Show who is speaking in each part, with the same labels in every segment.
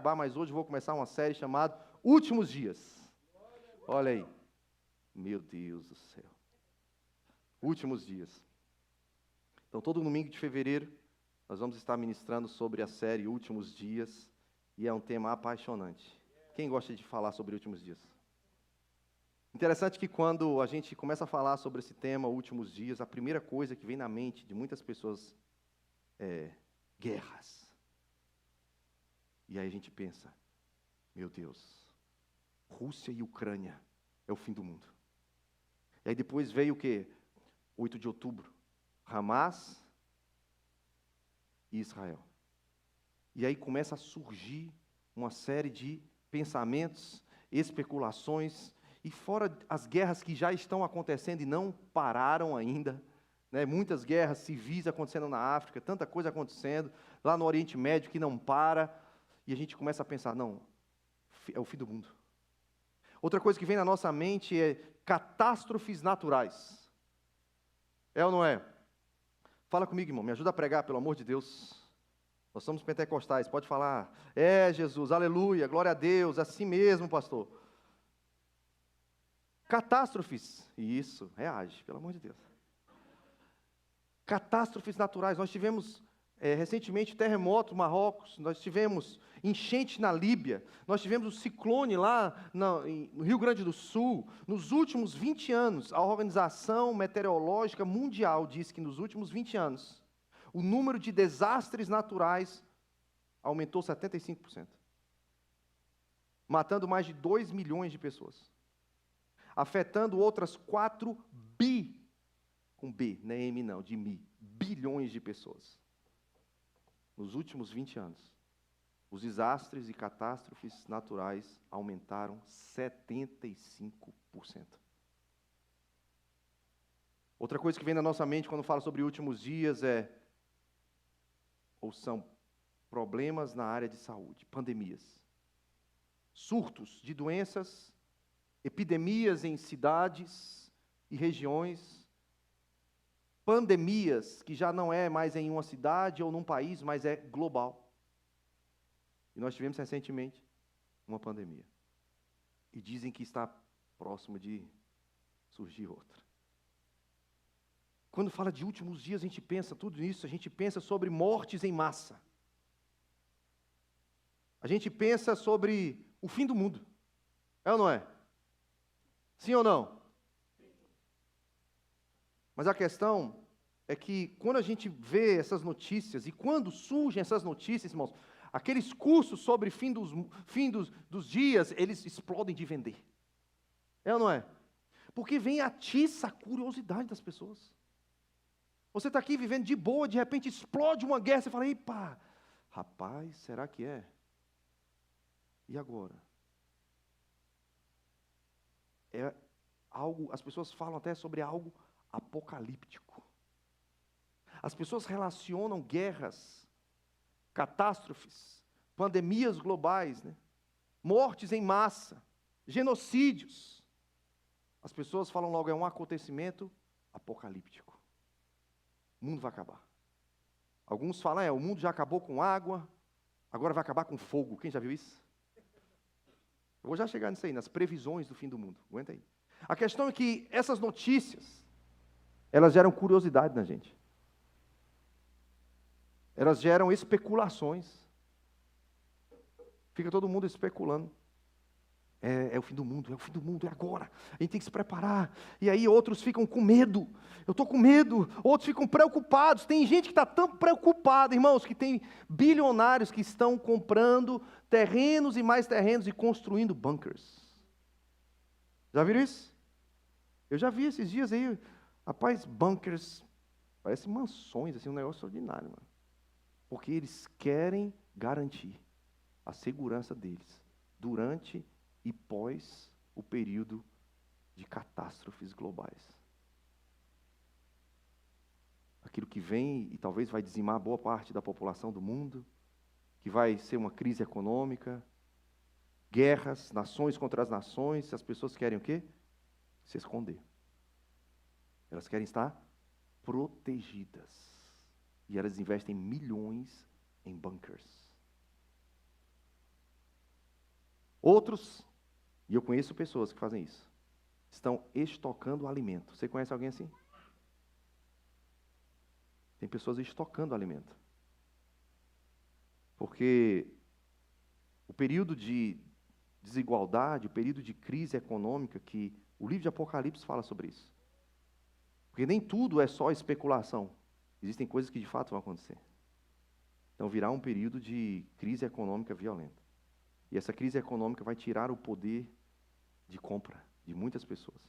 Speaker 1: Mas hoje vou começar uma série chamada Últimos Dias. Olha aí. Meu Deus do céu. Últimos Dias. Então, todo domingo de fevereiro, nós vamos estar ministrando sobre a série Últimos Dias. E é um tema apaixonante. Quem gosta de falar sobre Últimos Dias? Interessante que quando a gente começa a falar sobre esse tema, Últimos Dias, a primeira coisa que vem na mente de muitas pessoas é guerras. E aí a gente pensa, meu Deus, Rússia e Ucrânia é o fim do mundo. E aí depois veio o quê? 8 de outubro, Hamas e Israel. E aí começa a surgir uma série de pensamentos, especulações, e fora as guerras que já estão acontecendo e não pararam ainda, né? Muitas guerras civis acontecendo na África, tanta coisa acontecendo, lá no Oriente Médio que não para, e a gente começa a pensar, não, é o fim do mundo. Outra coisa que vem na nossa mente é catástrofes naturais. É ou não é? Fala comigo, irmão, me ajuda a pregar, pelo amor de Deus. Nós somos pentecostais, pode falar. É, Jesus, aleluia, glória a Deus, assim mesmo, pastor. Catástrofes, isso, reage, pelo amor de Deus. Catástrofes naturais, nós tivemos recentemente terremoto no Marrocos, nós tivemos enchente na Líbia, nós tivemos o ciclone lá no Rio Grande do Sul. Nos últimos 20 anos, a Organização Meteorológica Mundial diz que nos últimos 20 anos, o número de desastres naturais aumentou 75%, matando mais de 2 milhões de pessoas, afetando outras 4 com B, não é M não, de mi, bilhões de pessoas. Nos últimos 20 anos, os desastres e catástrofes naturais aumentaram 75%. Outra coisa que vem na nossa mente quando fala sobre últimos dias são problemas na área de saúde, pandemias, surtos de doenças, epidemias em cidades e regiões, pandemias que já não é mais em uma cidade ou num país, mas é global. E nós tivemos recentemente uma pandemia. E dizem que está próximo de surgir outra. Quando fala de últimos dias, a gente pensa tudo isso, a gente pensa sobre mortes em massa. A gente pensa sobre o fim do mundo. É ou não é? Sim ou não? Mas a questão é que quando a gente vê essas notícias, e quando surgem essas notícias, irmãos, aqueles cursos sobre fim dos dias, eles explodem de vender. É ou não é? Porque vem atiça a curiosidade das pessoas. Você está aqui vivendo de boa, de repente explode uma guerra, você fala, epa, rapaz, será que é? E agora? É algo, as pessoas falam até sobre algo apocalíptico. As pessoas relacionam guerras, catástrofes, pandemias globais, né? Mortes em massa, genocídios. As pessoas falam logo, é um acontecimento apocalíptico. O mundo vai acabar. Alguns falam, o mundo já acabou com água, agora vai acabar com fogo. Quem já viu isso? Eu vou já chegar nisso aí, nas previsões do fim do mundo. Aguenta aí. A questão é que essas notícias, elas geram curiosidade na gente. Elas geram especulações. Fica todo mundo especulando. É o fim do mundo, é agora. A gente tem que se preparar. E aí outros ficam com medo. Eu estou com medo. Outros ficam preocupados. Tem gente que está tão preocupada, irmãos, que tem bilionários que estão comprando terrenos e mais terrenos e construindo bunkers. Já viram isso? Eu já vi esses dias aí. Rapaz, bunkers, parecem mansões, assim, um negócio extraordinário, mano. Porque eles querem garantir a segurança deles durante e pós o período de catástrofes globais. Aquilo que vem e talvez vai dizimar boa parte da população do mundo, que vai ser uma crise econômica, guerras, nações contra as nações, as pessoas querem o quê? Se esconder. Elas querem estar protegidas. E elas investem milhões em bunkers. Outros, e eu conheço pessoas que fazem isso, estão estocando alimento. Você conhece alguém assim? Tem pessoas estocando alimento. Porque o período de desigualdade, o período de crise econômica, que o livro de Apocalipse fala sobre isso. Porque nem tudo é só especulação. Existem coisas que de fato vão acontecer. Então virá um período de crise econômica violenta. E essa crise econômica vai tirar o poder de compra de muitas pessoas.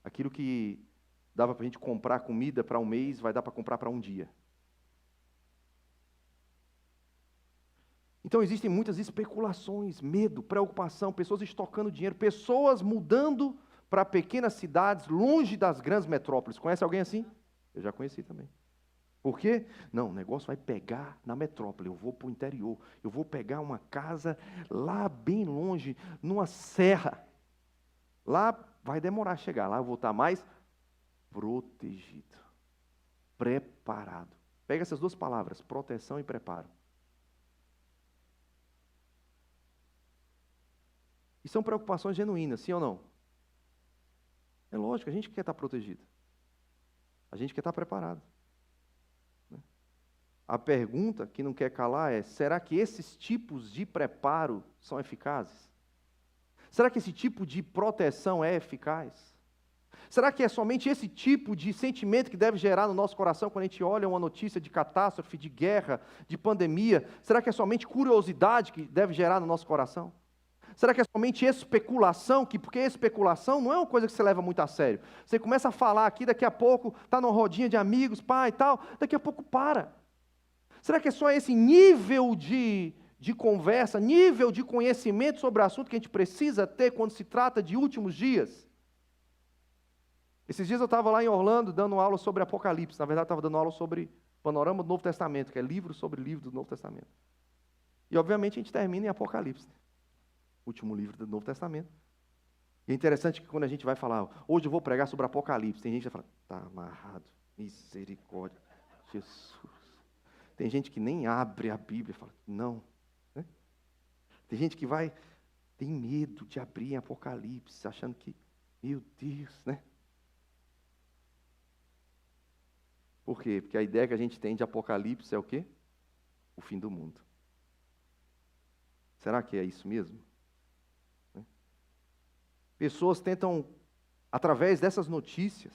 Speaker 1: Aquilo que dava para a gente comprar comida para um mês, vai dar para comprar para um dia. Então existem muitas especulações, medo, preocupação, pessoas estocando dinheiro, pessoas mudando para pequenas cidades, longe das grandes metrópoles. Conhece alguém assim? Eu já conheci também. Por quê? Não, o negócio vai pegar na metrópole, eu vou para o interior, eu vou pegar uma casa lá bem longe, numa serra. Lá vai demorar a chegar, lá eu vou estar mais protegido, preparado. Pega essas duas palavras, proteção e preparo. E são preocupações genuínas, sim ou não? É lógico, a gente quer estar protegido. A gente quer estar preparado. A pergunta que não quer calar é: será que esses tipos de preparo são eficazes? Será que esse tipo de proteção é eficaz? Será que é somente esse tipo de sentimento que deve gerar no nosso coração quando a gente olha uma notícia de catástrofe, de guerra, de pandemia? Será que é somente curiosidade que deve gerar no nosso coração? Será que é somente especulação? Porque especulação não é uma coisa que você leva muito a sério. Você começa a falar aqui, daqui a pouco está numa rodinha de amigos, pai e tal, daqui a pouco para. Será que é só esse nível de conversa, nível de conhecimento sobre o assunto que a gente precisa ter quando se trata de últimos dias? Esses dias eu estava lá em Orlando dando aula sobre Apocalipse. Na verdade, estava dando aula sobre Panorama do Novo Testamento, que é livro sobre livro do Novo Testamento. E, obviamente, a gente termina em Apocalipse, último livro do Novo Testamento. E é interessante que quando a gente vai falar, hoje eu vou pregar sobre Apocalipse, tem gente que vai falar, está amarrado, misericórdia, Jesus. Tem gente que nem abre a Bíblia e fala, não. Né? Tem gente que tem medo de abrir em Apocalipse, achando que, meu Deus, né? Por quê? Porque a ideia que a gente tem de Apocalipse é o quê? O fim do mundo. Será que é isso mesmo? Pessoas tentam, através dessas notícias,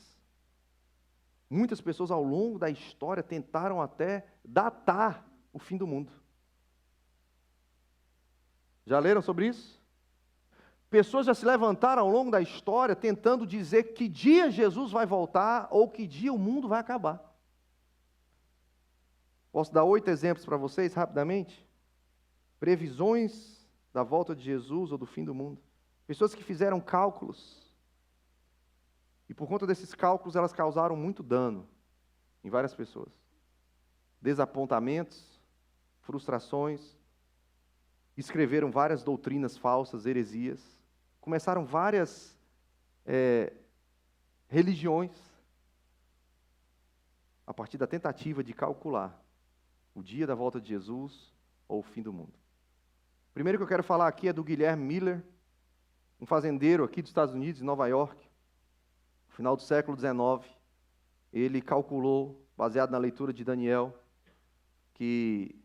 Speaker 1: muitas pessoas ao longo da história tentaram até datar o fim do mundo. Já leram sobre isso? Pessoas já se levantaram ao longo da história tentando dizer que dia Jesus vai voltar ou que dia o mundo vai acabar. Posso dar 8 exemplos para vocês rapidamente? Previsões da volta de Jesus ou do fim do mundo. Pessoas que fizeram cálculos. E por conta desses cálculos, elas causaram muito dano em várias pessoas. Desapontamentos, frustrações, escreveram várias doutrinas falsas, heresias, começaram várias religiões a partir da tentativa de calcular o dia da volta de Jesus ou o fim do mundo. O primeiro que eu quero falar aqui é do Guilherme Miller, um fazendeiro aqui dos Estados Unidos, em Nova York, no final do século XIX. Ele calculou, baseado na leitura de Daniel, que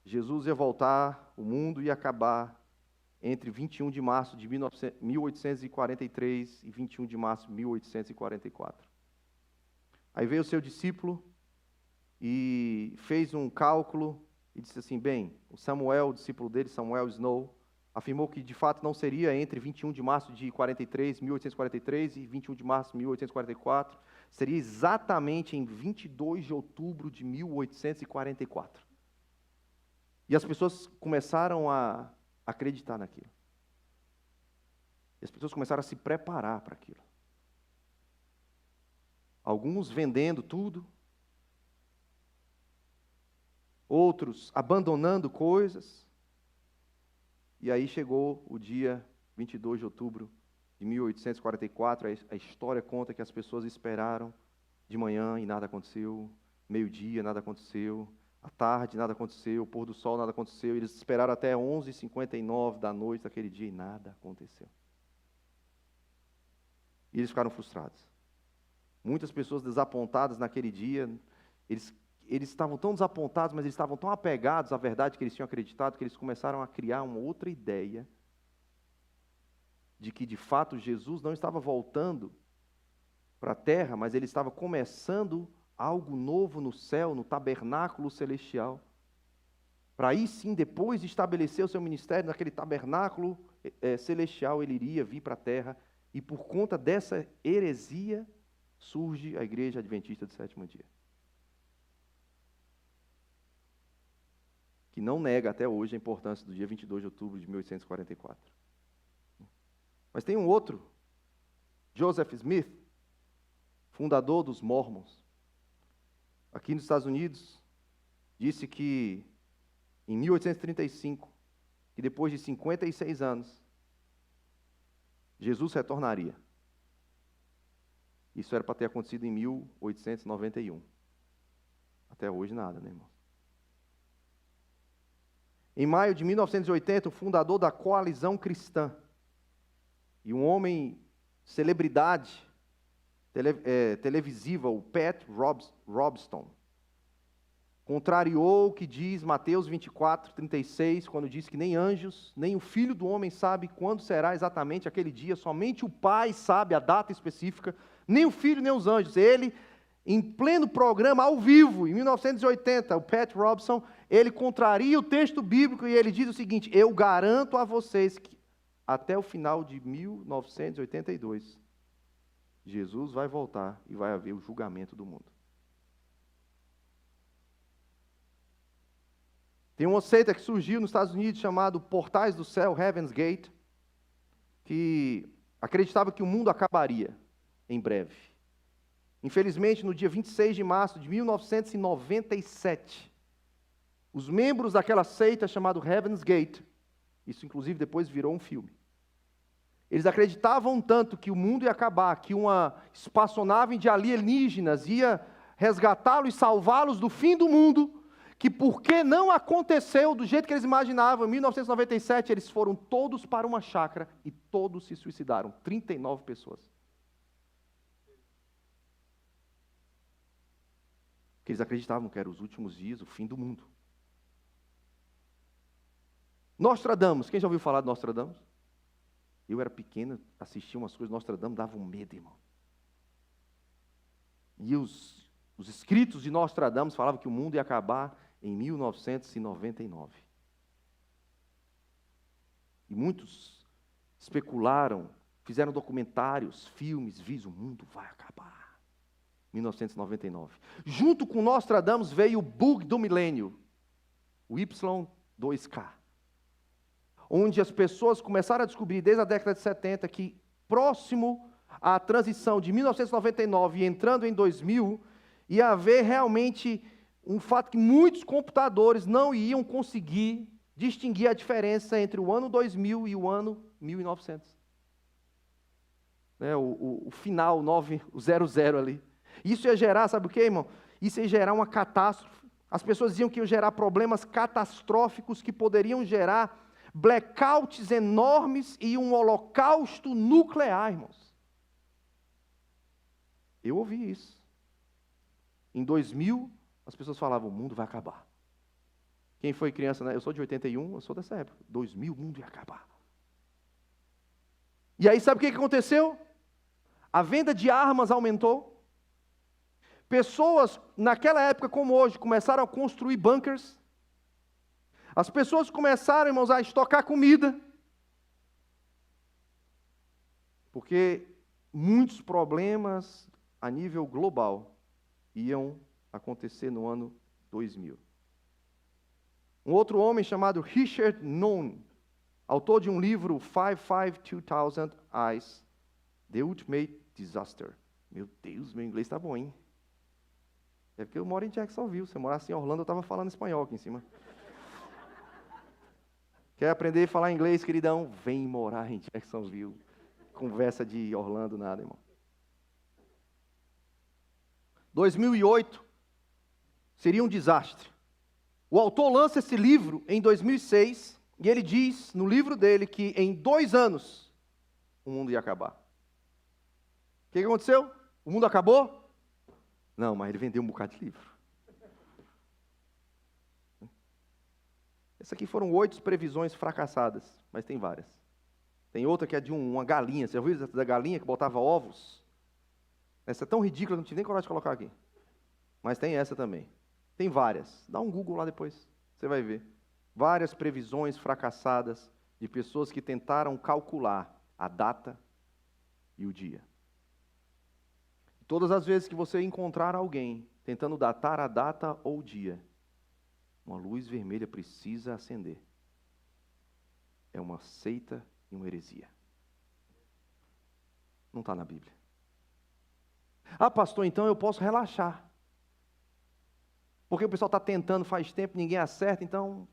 Speaker 1: Jesus ia voltar, o mundo ia acabar entre 21 de março de 1843 e 21 de março de 1844. Aí veio o seu discípulo e fez um cálculo e disse assim, bem, o Samuel, o discípulo dele, Samuel Snow, afirmou que de fato não seria entre 21 de março de 1843 e 21 de março de 1844, seria exatamente em 22 de outubro de 1844. E as pessoas começaram a acreditar naquilo. E as pessoas começaram a se preparar para aquilo. Alguns vendendo tudo, outros abandonando coisas. E aí chegou o dia 22 de outubro de 1844, a história conta que as pessoas esperaram de manhã e nada aconteceu, meio-dia, nada aconteceu, À tarde, nada aconteceu. O pôr do sol, nada aconteceu. Eles esperaram até 11h59 da noite daquele dia e nada aconteceu. E eles ficaram frustrados. Muitas pessoas desapontadas naquele dia, eles estavam tão desapontados, mas eles estavam tão apegados à verdade que eles tinham acreditado, que eles começaram a criar uma outra ideia de que, de fato, Jesus não estava voltando para a terra, mas ele estava começando algo novo no céu, no tabernáculo celestial. Para aí sim, depois de estabelecer o seu ministério naquele tabernáculo celestial, ele iria vir para a terra, e por conta dessa heresia, surge a Igreja Adventista do Sétimo Dia, que não nega até hoje a importância do dia 22 de outubro de 1844. Mas tem um outro, Joseph Smith, fundador dos Mormons, aqui nos Estados Unidos, disse que em 1835, que depois de 56 anos, Jesus retornaria. Isso era para ter acontecido em 1891. Até hoje nada, né, irmão? Em maio de 1980, o fundador da Coalizão Cristã e um homem celebridade televisiva, o Pat Robertson, contrariou o que diz Mateus 24:36, quando diz que nem anjos, nem o Filho do Homem sabe quando será exatamente aquele dia, somente o Pai sabe a data específica, nem o Filho, nem os anjos. Ele, em pleno programa, ao vivo, em 1980, o Pat Robertson, ele contraria o texto bíblico e ele diz o seguinte: eu garanto a vocês que até o final de 1982, Jesus vai voltar e vai haver o julgamento do mundo. Tem uma seita que surgiu nos Estados Unidos chamado Portais do Céu, Heaven's Gate, que acreditava que o mundo acabaria em breve. Infelizmente, no dia 26 de março de 1997, os membros daquela seita chamada Heaven's Gate, isso inclusive depois virou um filme, eles acreditavam tanto que o mundo ia acabar, que uma espaçonave de alienígenas ia resgatá-los e salvá-los do fim do mundo, que porque não aconteceu do jeito que eles imaginavam, em 1997 eles foram todos para uma chácara e todos se suicidaram, 39 pessoas. Porque eles acreditavam que eram os últimos dias, o fim do mundo. Nostradamus, quem já ouviu falar de Nostradamus? Eu era pequeno, assistia umas coisas, Nostradamus dava um medo, irmão. E os escritos de Nostradamus falavam que o mundo ia acabar em 1999. E muitos especularam, fizeram documentários, filmes, vídeos, o mundo vai acabar. 1999. Junto com Nostradamus veio o bug do milênio, o Y2K. Onde as pessoas começaram a descobrir, desde a década de 70, que próximo à transição de 1999 e entrando em 2000, ia haver realmente um fato que muitos computadores não iam conseguir distinguir a diferença entre o ano 2000 e o ano 1900. O final, o 00 ali. Isso ia gerar, sabe o que, irmão? Isso ia gerar uma catástrofe. As pessoas diziam que ia gerar problemas catastróficos que poderiam gerar blackouts enormes e um holocausto nuclear, irmãos. Eu ouvi isso. Em 2000, as pessoas falavam, o mundo vai acabar. Quem foi criança, né? Eu sou de 81, eu sou dessa época. 2000, o mundo ia acabar. E aí, sabe o que aconteceu? A venda de armas aumentou. Pessoas, naquela época como hoje, começaram a construir bunkers. As pessoas começaram, irmãos, a estocar comida. Porque muitos problemas a nível global iam acontecer no ano 2000. Um outro homem chamado Richard Nunn, autor de um livro 552,000 Eyes, The Ultimate Disaster. Meu Deus, meu inglês está bom, hein? É porque eu moro em Jacksonville. Se eu morasse em Orlando, eu estava falando espanhol aqui em cima. Quer aprender a falar inglês, queridão? Vem morar em Jacksonville. Conversa de Orlando, nada, irmão. 2008 seria um desastre. O autor lança esse livro em 2006 e ele diz no livro dele que em 2 anos o mundo ia acabar. O que aconteceu? O mundo acabou? Não, mas ele vendeu um bocado de livro. Essas aqui foram 8 previsões fracassadas, mas tem várias. Tem outra que é de uma galinha. Você já ouviu essa da galinha que botava ovos? Essa é tão ridícula que eu não tive nem coragem de colocar aqui. Mas tem essa também. Tem várias. Dá um Google lá depois, você vai ver. Várias previsões fracassadas de pessoas que tentaram calcular a data e o dia. Todas as vezes que você encontrar alguém tentando datar a data ou o dia, uma luz vermelha precisa acender. É uma seita e uma heresia. Não está na Bíblia. Ah, pastor, então eu posso relaxar. Porque o pessoal está tentando faz tempo, ninguém acerta, então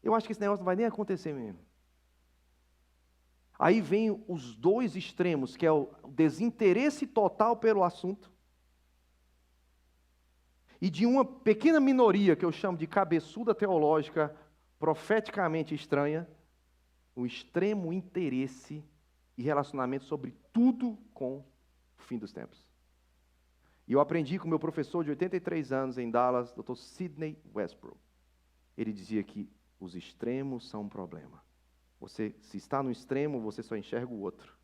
Speaker 1: eu acho que esse negócio não vai nem acontecer mesmo. Aí vem os 2 extremos, que é o desinteresse total pelo assunto, e de uma pequena minoria, que eu chamo de cabeçuda teológica, profeticamente estranha, o extremo interesse e relacionamento sobre tudo com o fim dos tempos. E eu aprendi com meu professor de 83 anos em Dallas, Dr. Sidney Westbrook. Ele dizia que os extremos são um problema. Você, se está no extremo, você só enxerga o outro.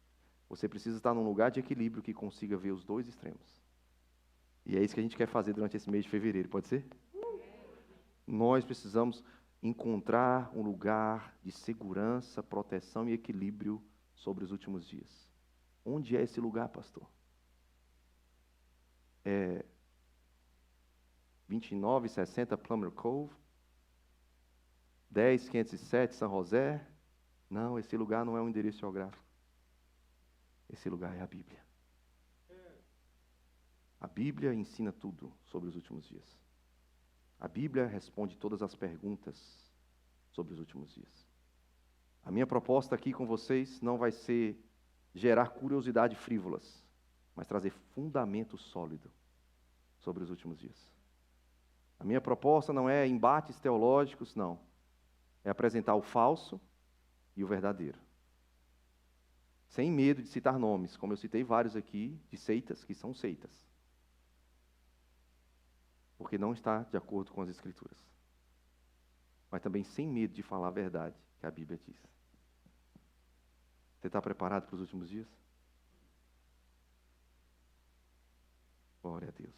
Speaker 1: Você precisa estar num lugar de equilíbrio que consiga ver os 2 extremos. E é isso que a gente quer fazer durante esse mês de fevereiro, pode ser? Nós precisamos encontrar um lugar de segurança, proteção e equilíbrio sobre os últimos dias. Onde é esse lugar, pastor? 2960 Plummer Cove? 10507 São José? Não, esse lugar não é um endereço geográfico. Esse lugar é a Bíblia. A Bíblia ensina tudo sobre os últimos dias. A Bíblia responde todas as perguntas sobre os últimos dias. A minha proposta aqui com vocês não vai ser gerar curiosidade frívolas, mas trazer fundamento sólido sobre os últimos dias. A minha proposta não é embates teológicos, não. É apresentar o falso e o verdadeiro. Sem medo de citar nomes, como eu citei vários aqui, de seitas, que são seitas. Porque não está de acordo com as Escrituras. Mas também sem medo de falar a verdade que a Bíblia diz. Você está preparado para os últimos dias? Glória a Deus.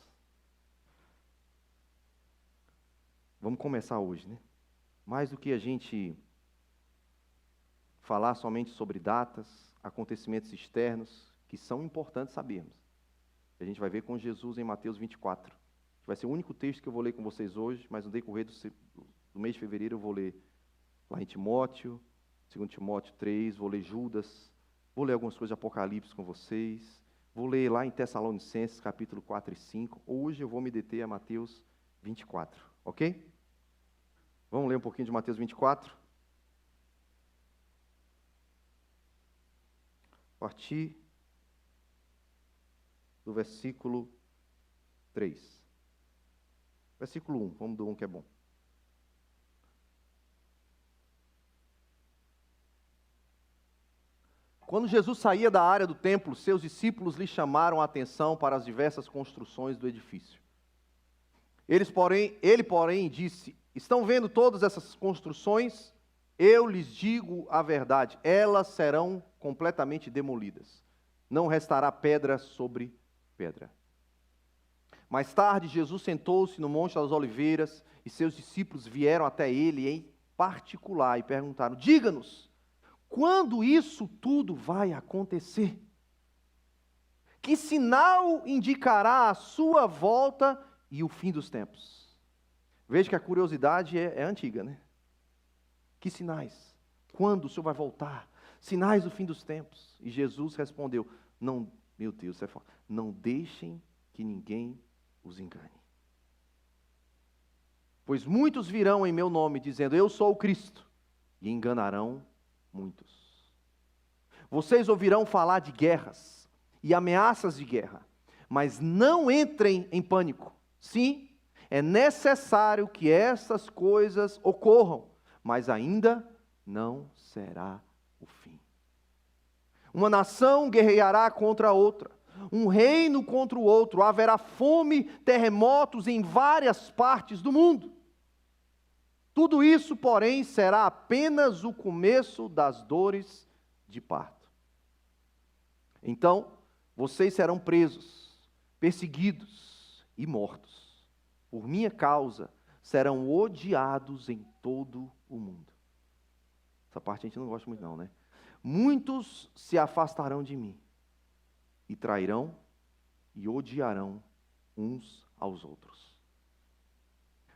Speaker 1: Vamos começar hoje, né? Mais do que a gente falar somente sobre datas, acontecimentos externos, que são importantes sabermos. A gente vai ver com Jesus em Mateus 24. Vai ser o único texto que eu vou ler com vocês hoje, mas no decorrer do mês de fevereiro eu vou ler lá em Timóteo, 2 Timóteo 3, vou ler Judas, vou ler algumas coisas de Apocalipse com vocês, vou ler lá em Tessalonicenses, capítulo 4 e 5. Hoje eu vou me deter a Mateus 24, ok? Vamos ler um pouquinho de Mateus 24? A partir do versículo 3. Versículo 1, vamos do 1 que é bom. Quando Jesus saía da área do templo, seus discípulos lhe chamaram a atenção para as diversas construções do edifício. Ele, porém, disse: estão vendo todas essas construções? Eu lhes digo a verdade, elas serão completamente demolidas. Não restará pedra sobre pedra. Mais tarde, Jesus sentou-se no Monte das Oliveiras e seus discípulos vieram até ele em particular e perguntaram: diga-nos, quando isso tudo vai acontecer? Que sinal indicará a sua volta e o fim dos tempos? Veja que a curiosidade é antiga, né? Que sinais? Quando o Senhor vai voltar? Sinais do fim dos tempos. E Jesus respondeu: não, meu Deus, isso é forte. Não deixem que ninguém os engane. Pois muitos virão em meu nome, dizendo: eu sou o Cristo, e enganarão muitos. Vocês ouvirão falar de guerras e ameaças de guerra, mas não entrem em pânico. Sim, É necessário que essas coisas ocorram, mas ainda não será o fim. Uma nação guerreará contra a outra, um reino contra o outro, haverá fome, terremotos em várias partes do mundo. Tudo isso, porém, será apenas o começo das dores de parto. Então, vocês serão presos, perseguidos e mortos. Por minha causa, serão odiados em todo o mundo. Essa parte a gente não gosta muito não, né? Muitos se afastarão de mim e trairão e odiarão uns aos outros.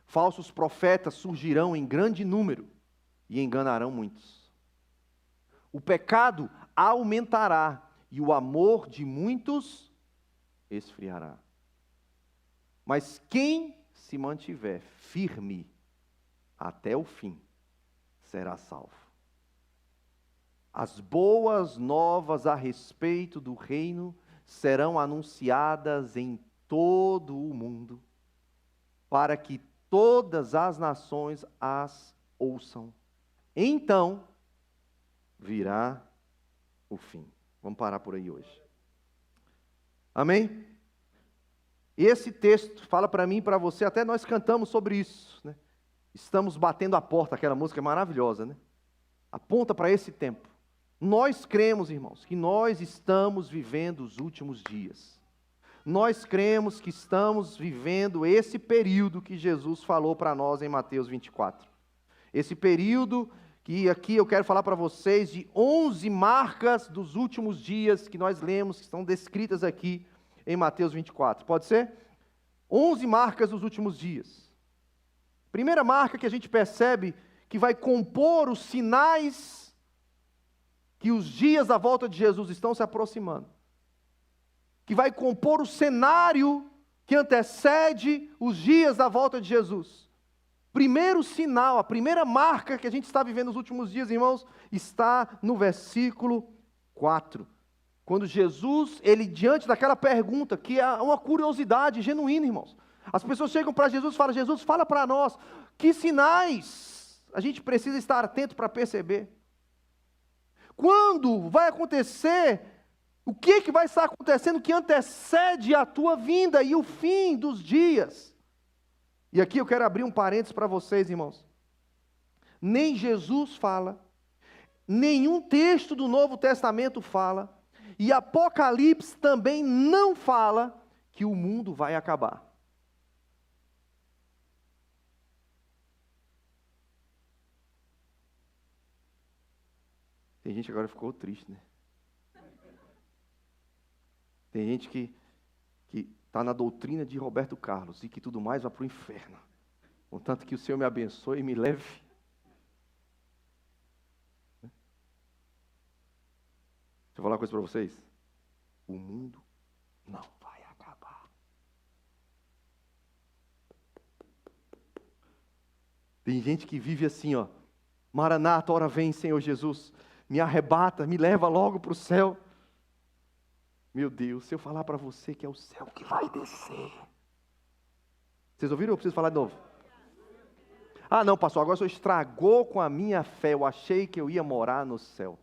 Speaker 1: Falsos profetas surgirão em grande número e enganarão muitos. O pecado aumentará e o amor de muitos esfriará. Mas quem se mantiver firme até o fim será salvo. As boas novas a respeito do reino serão anunciadas em todo o mundo, para que todas as nações as ouçam. Então virá o fim. Vamos parar por aí hoje. Amém? Esse texto fala para mim e para você, até nós cantamos sobre isso, né? Estamos batendo a porta, aquela música é maravilhosa, né? Aponta para esse tempo. Nós cremos, irmãos, que nós estamos vivendo os últimos dias. Nós cremos que estamos vivendo esse período que Jesus falou para nós em Mateus 24. Esse período que aqui eu quero falar para vocês de 11 marcas dos últimos dias que nós lemos, que estão descritas aqui em Mateus 24. Pode ser? 11 marcas dos últimos dias. Primeira marca que a gente percebe que vai compor os sinais que os dias da volta de Jesus estão se aproximando, que vai compor o cenário que antecede os dias da volta de Jesus. Primeiro sinal, a primeira marca que a gente está vivendo nos últimos dias, irmãos, está no versículo 4. Quando Jesus, ele diante daquela pergunta, que é uma curiosidade genuína, irmãos. As pessoas chegam para Jesus e falam, Jesus, fala para nós, que sinais a gente precisa estar atento para perceber? Quando vai acontecer, o que vai estar acontecendo que antecede a tua vinda e o fim dos dias? E aqui eu quero abrir um parênteses para vocês, irmãos. Nem Jesus fala, nenhum texto do Novo Testamento fala, e Apocalipse também não fala que o mundo vai acabar. Tem gente que agora ficou triste, né? Tem gente que está na doutrina de Roberto Carlos e que tudo mais vai para o inferno. Contanto que o Senhor me abençoe e me leve. Deixa eu falar uma coisa para vocês. O mundo não vai acabar. Tem gente que vive assim, ó. Maranata, ora vem, Senhor Jesus. Me arrebata, me leva logo para o céu. Meu Deus, se eu falar para você que é o céu que vai descer. Vocês ouviram ou eu preciso falar de novo? Ah, não, pastor, agora o senhor estragou com a minha fé. Eu achei que eu ia morar no céu.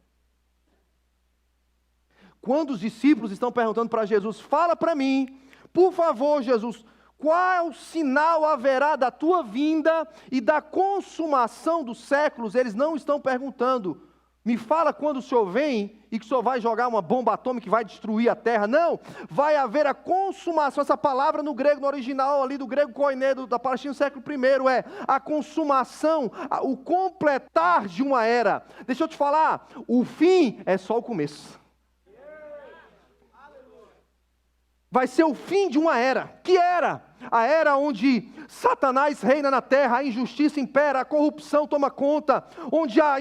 Speaker 1: Quando os discípulos estão perguntando para Jesus, fala para mim, por favor, Jesus, qual sinal haverá da tua vinda e da consumação dos séculos? Eles não estão perguntando, me fala quando o Senhor vem e que o Senhor vai jogar uma bomba atômica que vai destruir a terra. Não, vai haver a consumação. Essa palavra no grego, no original ali do grego koiné, da Palestina do século I, é a consumação, o completar de uma era. Deixa eu te falar, o fim é só o começo. Vai ser o fim de uma era. Que era? A era onde Satanás reina na terra, a injustiça impera, a corrupção toma conta, onde há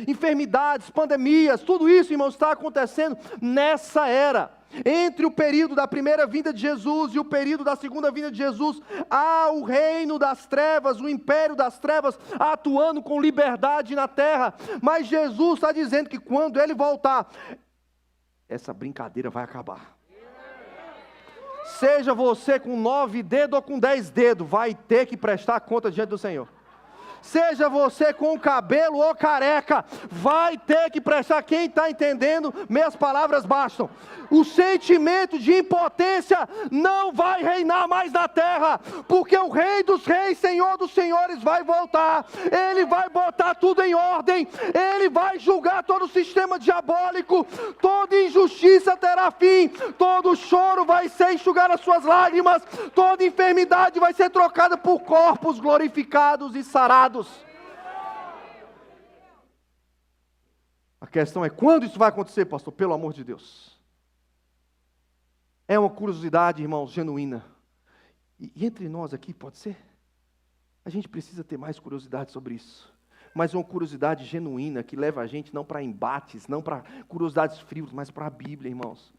Speaker 1: enfermidades, pandemias, tudo isso, irmãos, está acontecendo nessa era. Entre o período da primeira vinda de Jesus e o período da segunda vinda de Jesus, há o reino das trevas, o império das trevas atuando com liberdade na terra. Mas Jesus está dizendo que quando Ele voltar, essa brincadeira vai acabar. Seja você com 9 dedos ou com 10 dedos, vai ter que prestar conta diante do Senhor. Seja você com cabelo ou careca, vai ter que prestar. Quem está entendendo, minhas palavras bastam. O sentimento de impotência não vai reinar mais na terra, porque o Rei dos Reis, Senhor dos Senhores vai voltar. Ele vai botar tudo em ordem, Ele vai julgar todo o sistema diabólico, toda injustiça terá fim, todo choro vai ser enxugado as suas lágrimas, toda enfermidade vai ser trocada por corpos glorificados e sarados. A questão é quando isso vai acontecer, pastor? Pelo amor de Deus. É uma curiosidade, irmãos, genuína. E entre nós aqui, pode ser? A gente precisa ter mais curiosidade sobre isso. Mas uma curiosidade genuína que leva a gente não para embates, não para curiosidades frias, mas para a Bíblia, irmãos.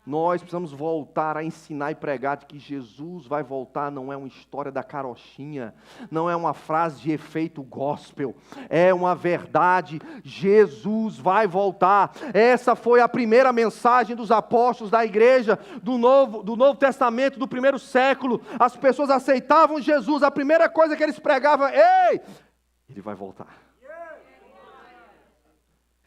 Speaker 1: Nós precisamos voltar a ensinar e pregar de que Jesus vai voltar, não é uma história da carochinha, não é uma frase de efeito gospel, é uma verdade, Jesus vai voltar. Essa foi a primeira mensagem dos apóstolos da igreja, do Novo Testamento, do primeiro século. As pessoas aceitavam Jesus, a primeira coisa que eles pregavam, ei, Ele vai voltar.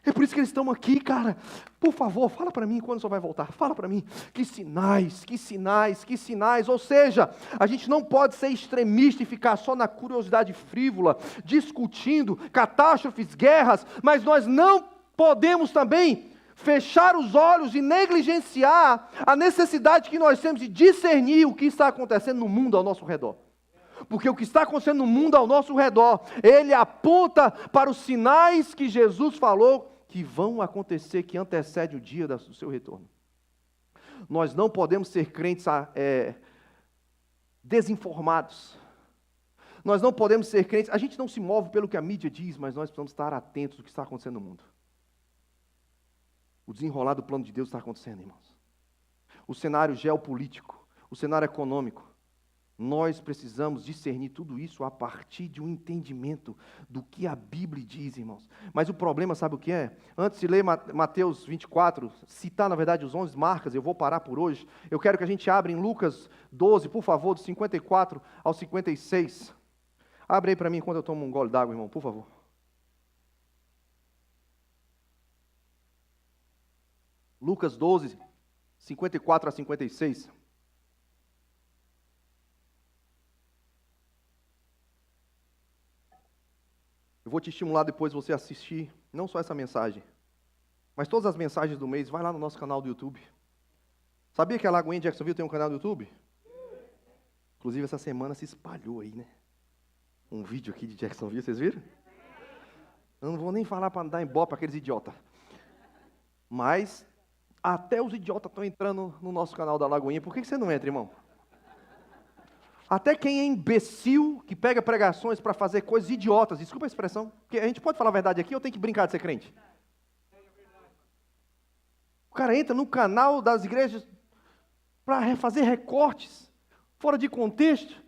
Speaker 1: É por isso que eles estão aqui, cara. Por favor, fala para mim quando o Senhor vai voltar. Fala para mim. Que sinais, que sinais, que sinais. Ou seja, a gente não pode ser extremista e ficar só na curiosidade frívola, discutindo catástrofes, guerras, mas nós não podemos também fechar os olhos e negligenciar a necessidade que nós temos de discernir o que está acontecendo no mundo ao nosso redor. Porque o que está acontecendo no mundo ao nosso redor, ele aponta para os sinais que Jesus falou que vão acontecer, que antecede o dia do seu retorno. Nós não podemos ser crentes desinformados. Nós não podemos ser crentes, a gente não se move pelo que a mídia diz, mas nós precisamos estar atentos ao que está acontecendo no mundo. O desenrolar do plano de Deus está acontecendo, irmãos. O cenário geopolítico, o cenário econômico. Nós precisamos discernir tudo isso a partir de um entendimento do que a Bíblia diz, irmãos. Mas o problema, sabe o que é? Antes de ler Mateus 24, citar, na verdade, os 11 marcas, eu vou parar por hoje. Eu quero que a gente abra em Lucas 12, por favor, do 54 ao 56. Abre aí para mim enquanto eu tomo um gole d'água, irmão, por favor. Lucas 12, 54 a 56. Eu vou te estimular depois você assistir, não só essa mensagem, mas todas as mensagens do mês. Vai lá no nosso canal do YouTube. Sabia que a Lagoinha de Jacksonville tem um canal do YouTube? Inclusive essa semana se espalhou aí, né? Um vídeo aqui de Jacksonville, vocês viram? Eu não vou nem falar para dar ibope para aqueles idiotas. Mas até os idiotas estão entrando no nosso canal da Lagoinha. Por que você não entra, irmão? Até quem é imbecil, que pega pregações para fazer coisas idiotas, desculpa a expressão, porque a gente pode falar a verdade aqui ou tem que brincar de ser crente? O cara entra no canal das igrejas para fazer recortes, fora de contexto,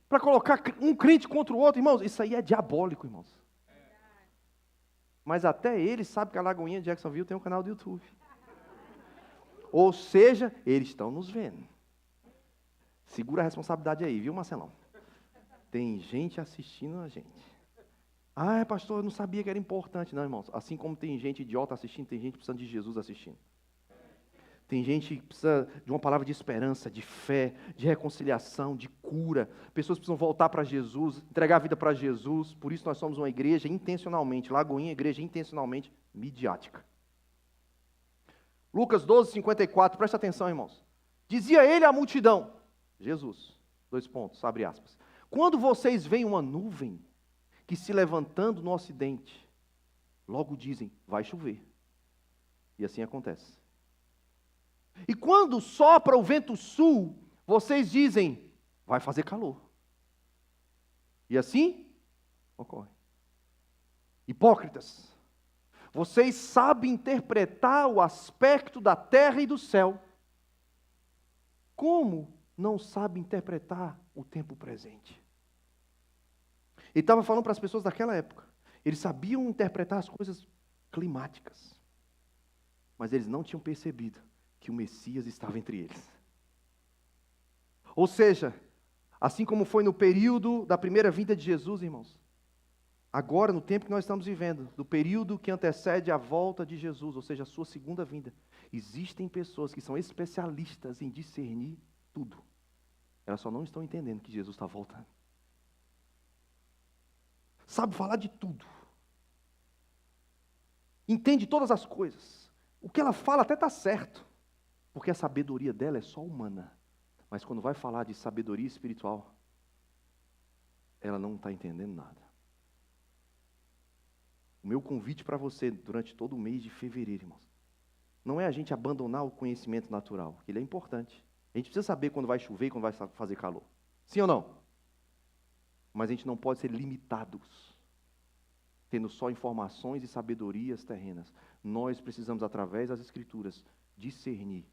Speaker 1: para colocar um crente contra o outro. Irmãos, isso aí é diabólico, irmãos. Mas até ele sabe que a Lagoinha de Jacksonville tem um canal do YouTube. Ou seja, eles estão nos vendo. Segura a responsabilidade aí, viu, Marcelão? Tem gente assistindo a gente. Ah, pastor, eu não sabia que era importante. Não, irmãos. Assim como tem gente idiota assistindo, tem gente precisando de Jesus assistindo. Tem gente que precisa de uma palavra de esperança, de fé, de reconciliação, de cura. Pessoas precisam voltar para Jesus, entregar a vida para Jesus. Por isso nós somos uma igreja intencionalmente, Lagoinha, igreja intencionalmente midiática. Lucas 12, 54, presta atenção, irmãos. Dizia ele à multidão, Jesus, 2 pontos, abre aspas. Quando vocês veem uma nuvem que se levantando no ocidente, logo dizem, vai chover. E assim acontece. E quando sopra o vento sul, vocês dizem, vai fazer calor. E assim ocorre. Hipócritas, vocês sabem interpretar o aspecto da terra e do céu. Como não sabem interpretar o tempo presente? Ele estava falando para as pessoas daquela época. Eles sabiam interpretar as coisas climáticas. Mas eles não tinham percebido que o Messias estava entre eles. Ou seja, assim como foi no período da primeira vinda de Jesus, irmãos, agora, no tempo que nós estamos vivendo, do período que antecede a volta de Jesus, ou seja, a sua segunda vinda, existem pessoas que são especialistas em discernir tudo. Elas só não estão entendendo que Jesus está voltando. Sabe falar de tudo. Entende todas as coisas. O que ela fala até está certo, porque a sabedoria dela é só humana. Mas quando vai falar de sabedoria espiritual, ela não está entendendo nada. O meu convite para você durante todo o mês de fevereiro, irmãos, não é a gente abandonar o conhecimento natural, ele é importante. A gente precisa saber quando vai chover e quando vai fazer calor. Sim ou não? Mas a gente não pode ser limitados, tendo só informações e sabedorias terrenas. Nós precisamos, através das Escrituras, discernir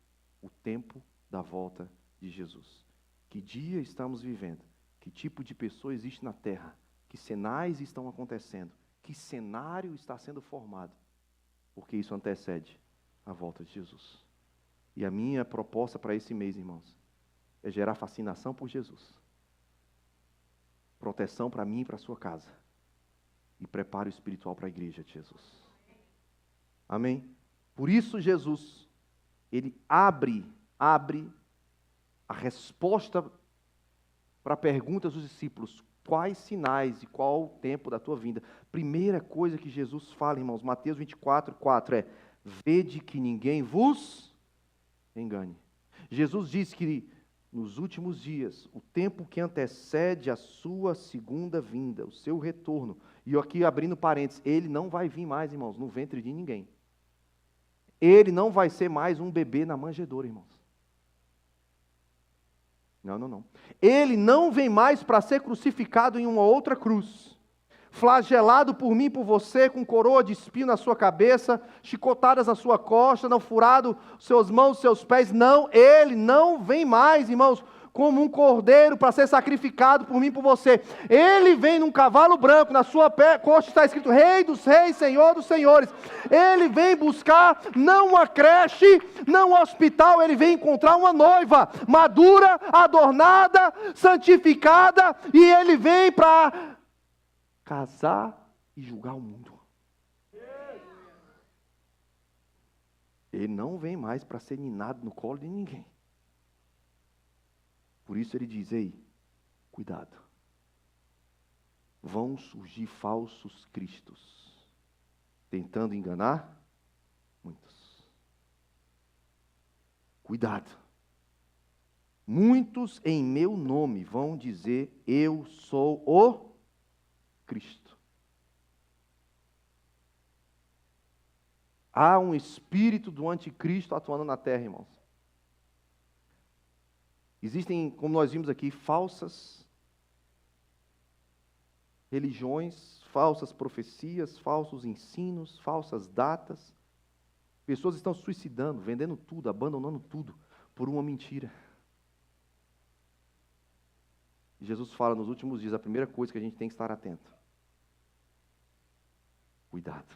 Speaker 1: o tempo da volta de Jesus. Que dia estamos vivendo? Que tipo de pessoa existe na terra? Que sinais estão acontecendo? Que cenário está sendo formado? Porque isso antecede a volta de Jesus. E a minha proposta para esse mês, irmãos, é gerar fascinação por Jesus. Proteção para mim e para a sua casa. E preparo espiritual para a igreja de Jesus. Amém? Por isso Jesus, ele abre a resposta para a pergunta dos discípulos: quais sinais e qual o tempo da tua vinda? Primeira coisa que Jesus fala, irmãos, Mateus 24, 4, é: vede que ninguém vos engane. Jesus diz que nos últimos dias, o tempo que antecede a sua segunda vinda, o seu retorno, e eu aqui abrindo parênteses, ele não vai vir mais, irmãos, no ventre de ninguém. Ele não vai ser mais um bebê na manjedoura, irmãos. Não. Ele não vem mais para ser crucificado em uma outra cruz, flagelado por mim e por você, com coroa de espinho na sua cabeça, chicotadas na sua costa, não furado suas mãos, seus pés. Não, ele não vem mais, irmãos, como um cordeiro para ser sacrificado por mim e por você. Ele vem num cavalo branco, na sua costa está escrito Rei dos Reis, Senhor dos Senhores. Ele vem buscar não uma creche, não um hospital, ele vem encontrar uma noiva madura, adornada, santificada, e ele vem para casar e julgar o mundo. Ele não vem mais para ser ninado no colo de ninguém. Por isso ele diz: ei, cuidado. Vão surgir falsos cristos, tentando enganar muitos. Cuidado. Muitos em meu nome vão dizer: eu sou o Cristo. Há um espírito do anticristo atuando na terra, irmãos. Existem, como nós vimos aqui, falsas religiões, falsas profecias, falsos ensinos, falsas datas. Pessoas estão se suicidando, vendendo tudo, abandonando tudo por uma mentira. Jesus fala nos últimos dias, a primeira coisa que a gente tem que estar atento: cuidado.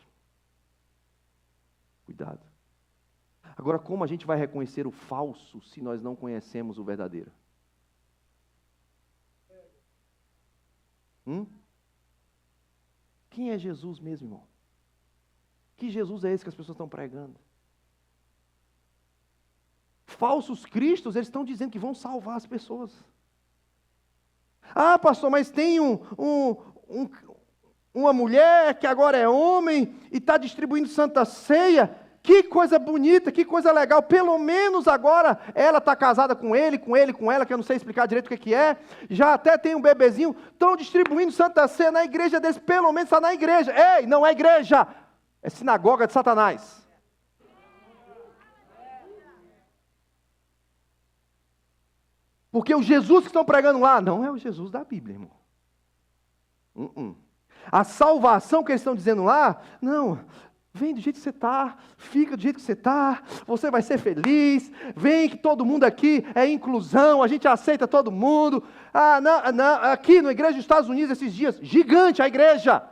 Speaker 1: Cuidado. Agora, como a gente vai reconhecer o falso se nós não conhecemos o verdadeiro? Quem é Jesus mesmo, irmão? Que Jesus é esse que as pessoas estão pregando? Falsos cristos, eles estão dizendo que vão salvar as pessoas. Ah, pastor, mas tem uma mulher que agora é homem e está distribuindo Santa Ceia. Que coisa bonita, que coisa legal. Pelo menos agora ela está casada com ele, com ela, que eu não sei explicar direito o que é. Já até tem um bebezinho. Estão distribuindo Santa Ceia na igreja deles. Pelo menos está na igreja. Ei, não é igreja, é sinagoga de Satanás. Porque o Jesus que estão pregando lá não é o Jesus da Bíblia, irmão. A salvação que eles estão dizendo lá, não. Vem do jeito que você está, fica do jeito que você está, você vai ser feliz. Vem que todo mundo aqui é inclusão, a gente aceita todo mundo. Não, aqui na igreja dos Estados Unidos, esses dias, gigante a igreja.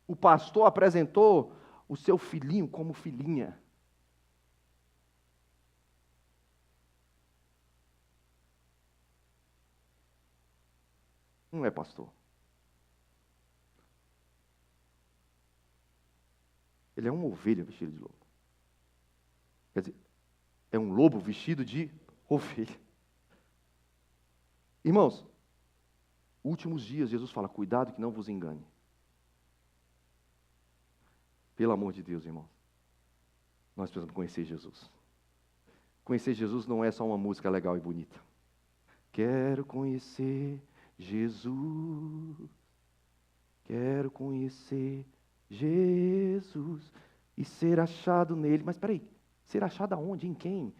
Speaker 1: O pastor apresentou o seu filhinho como filhinha. Não é pastor. Ele é uma ovelha vestida de lobo. Quer dizer, é um lobo vestido de ovelha. Irmãos, últimos dias, Jesus fala, cuidado que não vos engane. Pelo amor de Deus, irmãos. Nós precisamos conhecer Jesus. Conhecer Jesus não é só uma música legal e bonita. Quero conhecer Jesus. Quero conhecer Jesus e ser achado nele. Mas espera aí, ser achado aonde? Em quem?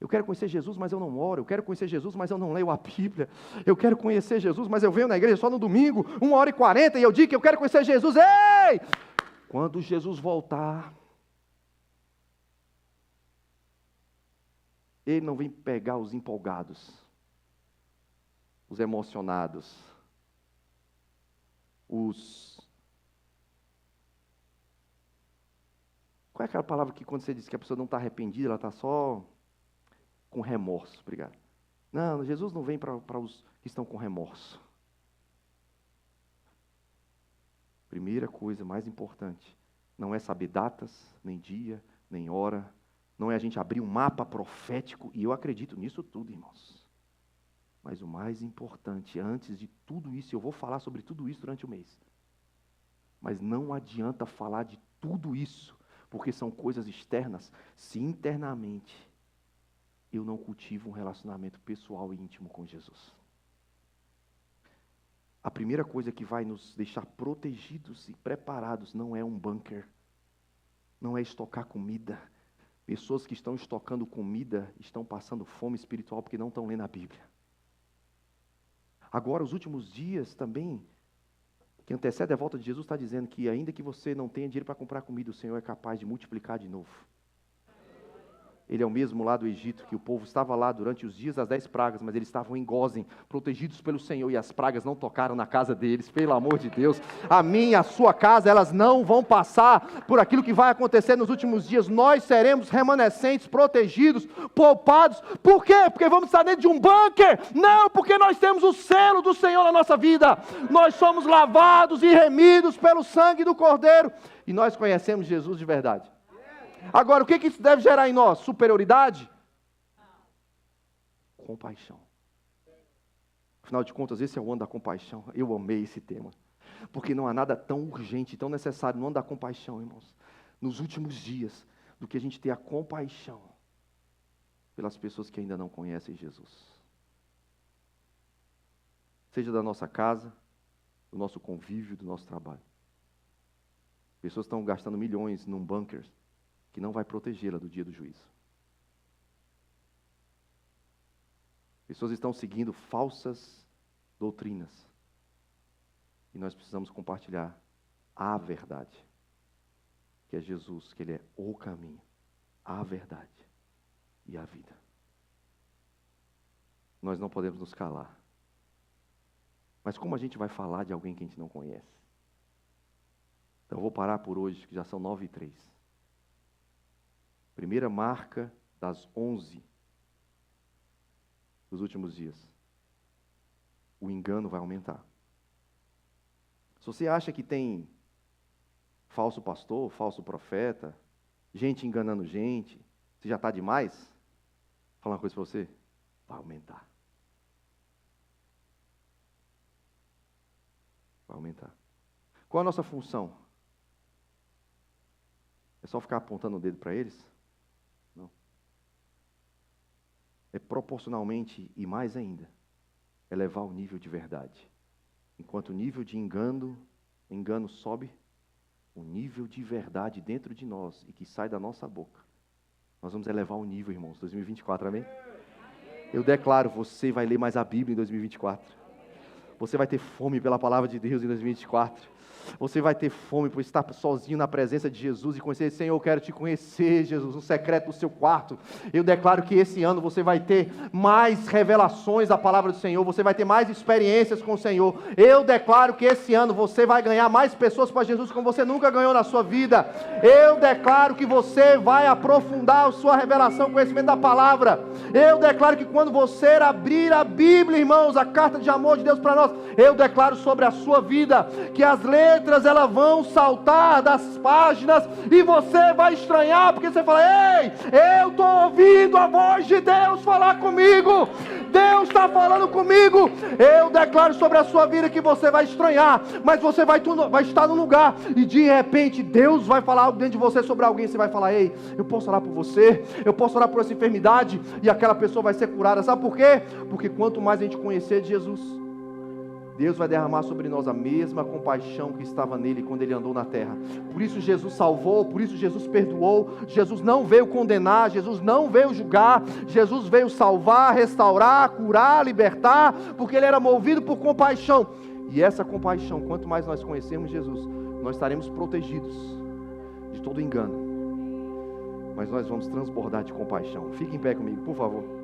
Speaker 1: Eu quero conhecer Jesus, mas eu não oro. Eu quero conhecer Jesus, mas eu não leio a Bíblia. Eu quero conhecer Jesus, mas eu venho na igreja só no domingo, 1h40, e eu digo que eu quero conhecer Jesus. Ei! Quando Jesus voltar, Ele não vem pegar os empolgados, os emocionados, Qual é aquela palavra que quando você diz que a pessoa não está arrependida, ela está só com remorso? Obrigado. Não, Jesus não vem para os que estão com remorso. Primeira coisa mais importante, não é saber datas, nem dia, nem hora, não é a gente abrir um mapa profético, e eu acredito nisso tudo, irmãos. Mas o mais importante, antes de tudo isso, eu vou falar sobre tudo isso durante o mês. Mas não adianta falar de tudo isso, porque são coisas externas, se internamente eu não cultivo um relacionamento pessoal e íntimo com Jesus. A primeira coisa que vai nos deixar protegidos e preparados não é um bunker, não é estocar comida. Pessoas que estão estocando comida estão passando fome espiritual porque não estão lendo a Bíblia. Agora, os últimos dias também, que antecede a volta de Jesus, está dizendo que ainda que você não tenha dinheiro para comprar comida, o Senhor é capaz de multiplicar de novo. Ele é o mesmo lá do Egito, que o povo estava lá durante os dias das 10 pragas, mas eles estavam em Gósen, protegidos pelo Senhor, e as pragas não tocaram na casa deles, pelo amor de Deus. A minha e a sua casa, elas não vão passar por aquilo que vai acontecer nos últimos dias. Nós seremos remanescentes, protegidos, poupados. Por quê? Porque vamos estar dentro de um bunker? Não, porque nós temos o selo do Senhor na nossa vida. Nós somos lavados e remidos pelo sangue do Cordeiro, e nós conhecemos Jesus de verdade. Agora, o que isso deve gerar em nós? Superioridade? Compaixão. Afinal de contas, esse é o ano da compaixão. Eu amei esse tema. Porque não há nada tão urgente, tão necessário no ano da compaixão, irmãos, nos últimos dias, do que a gente ter a compaixão pelas pessoas que ainda não conhecem Jesus. Seja da nossa casa, do nosso convívio, do nosso trabalho. Pessoas estão gastando milhões num bunker que não vai protegê-la do dia do juízo. Pessoas estão seguindo falsas doutrinas. E nós precisamos compartilhar a verdade, que é Jesus, que Ele é o caminho, a verdade e a vida. Nós não podemos nos calar. Mas como a gente vai falar de alguém que a gente não conhece? Então eu vou parar por hoje, que já são 9h03. Primeira marca das 11 dos últimos dias. O engano vai aumentar. Se você acha que tem falso pastor, falso profeta, gente enganando gente, você já está demais? Vou falar uma coisa para você, vai aumentar. Vai aumentar. Qual a nossa função? É só ficar apontando o dedo para eles? Não. É proporcionalmente e mais ainda, elevar o nível de verdade. Enquanto o nível de engano sobe, o nível de verdade dentro de nós e que sai da nossa boca, nós vamos elevar o nível, irmãos, 2024, amém? Eu declaro, você vai ler mais a Bíblia em 2024. Você vai ter fome pela palavra de Deus em 2024. Você vai ter fome por estar sozinho na presença de Jesus e conhecer, Senhor, eu quero te conhecer, Jesus, no secreto do seu quarto. Eu declaro que esse ano você vai ter mais revelações da palavra do Senhor, você vai ter mais experiências com o Senhor. Eu declaro que esse ano você vai ganhar mais pessoas para Jesus como você nunca ganhou na sua vida. Eu declaro que você vai aprofundar a sua revelação, conhecimento da palavra. Eu declaro que quando você abrir a Bíblia, irmãos, a carta de amor de Deus para nós, eu declaro sobre a sua vida que as letras elas vão saltar das páginas e você vai estranhar, porque você fala: ei, eu estou ouvindo a voz de Deus falar comigo, Deus está falando comigo. Eu declaro sobre a sua vida que você vai estranhar, mas você vai estar no lugar e de repente Deus vai falar algo dentro de você sobre alguém. Você vai falar: ei, eu posso orar por você, eu posso orar por essa enfermidade, e aquela pessoa vai ser curada. Sabe por quê? Porque quanto mais a gente conhecer de Jesus, Deus vai derramar sobre nós a mesma compaixão que estava nele quando ele andou na terra. Por isso Jesus salvou, por isso Jesus perdoou. Jesus não veio condenar, Jesus não veio julgar, Jesus veio salvar, restaurar, curar, libertar, porque ele era movido por compaixão. E essa compaixão, quanto mais nós conhecermos Jesus, nós estaremos protegidos de todo engano, mas nós vamos transbordar de compaixão. Fique em pé comigo, por favor.